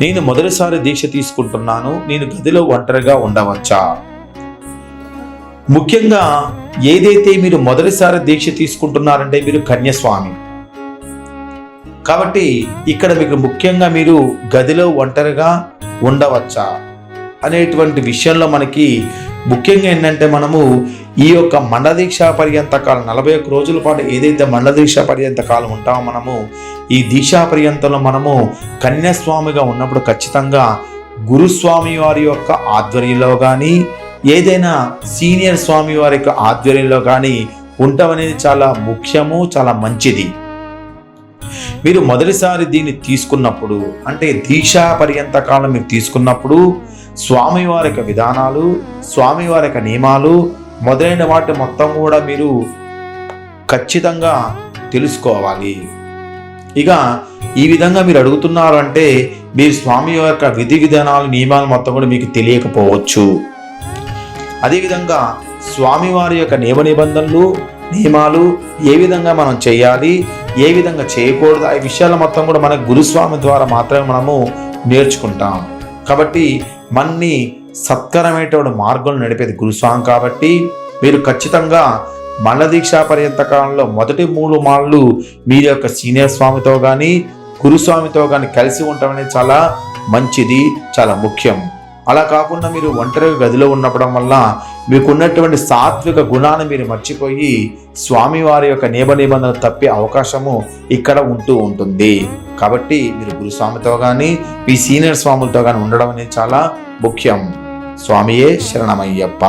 నేను మొదటిసారి దీక్ష తీసుకుంటున్నాను, నేను గదిలో ఒంటరిగా ఉండవచ్చా? ముఖ్యంగా ఏదైతే మీరు మొదటిసారి దీక్ష తీసుకుంటున్నారంటే మీరు కన్యస్వామి కాబట్టి ఇక్కడ మీకు ముఖ్యంగా మీరు గదిలో ఒంటరిగా ఉండవచ్చా అనేటువంటి విషయంలో మనకి ముఖ్యంగా ఏంటంటే మనము ఈ యొక్క మండదీక్ష పర్యంత కాలం 41 రోజుల పాటు ఏదైతే మండదీక్ష పర్యంత కాలం ఉంటామో మనము ఈ దీక్షా పర్యంతంలో మనము కన్యాస్వామిగా ఉన్నప్పుడు ఖచ్చితంగా గురుస్వామి వారి యొక్క ఆధ్వర్యంలో కానీ ఏదైనా సీనియర్ స్వామి వారి యొక్క ఆధ్వర్యంలో కానీ ఉండటం అనేది చాలా ముఖ్యము, చాలా మంచిది. మీరు మొదటిసారి దీన్ని తీసుకున్నప్పుడు అంటే దీక్షా పర్యంత కాలం మీరు తీసుకున్నప్పుడు స్వామివారి యొక్క విధానాలు, స్వామివారి యొక్క నియమాలు మొదలైన వాటి మొత్తం కూడా మీరు ఖచ్చితంగా తెలుసుకోవాలి. ఇక ఈ విధంగా మీరు అడుగుతున్నారు అంటే మీరు స్వామి యొక్క విధి విధానాలు, నియమాలు మొత్తం కూడా మీకు తెలియకపోవచ్చు. అదేవిధంగా స్వామివారి యొక్క నియమ నిబంధనలు, నియమాలు ఏ విధంగా మనం చేయాలి, ఏ విధంగా చేయకూడదు, ఆ విషయాల మొత్తం కూడా మన గురుస్వామి ద్వారా మాత్రమే మనము నేర్చుకుంటాం. కాబట్టి మన్ని సత్కరమైనటువంటి మార్గం నడిపేది గురుస్వామి. కాబట్టి మీరు ఖచ్చితంగా మండదీక్షా పర్యంత కాలంలో మొదటి 3 మాళ్ళు మీ యొక్క సీనియర్ స్వామితో కానీ గురుస్వామితో కానీ కలిసి ఉండటం అనేది చాలా మంచిది, చాలా ముఖ్యం. అలా కాకుండా మీరు ఒంటరిగా గదిలో ఉండడం వల్ల మీకున్నటువంటి సాత్విక గుణాన్ని మీరు మర్చిపోయి స్వామివారి యొక్క నియమ నిబంధనలు తప్పే అవకాశము ఇక్కడ ఉంటూ ఉంటుంది. కాబట్టి మీరు గురుస్వామితో కానీ మీ సీనియర్ స్వాములతో కానీ ఉండడం అనేది చాలా ముఖ్యం. స్వామియే శరణమయ్యప్ప.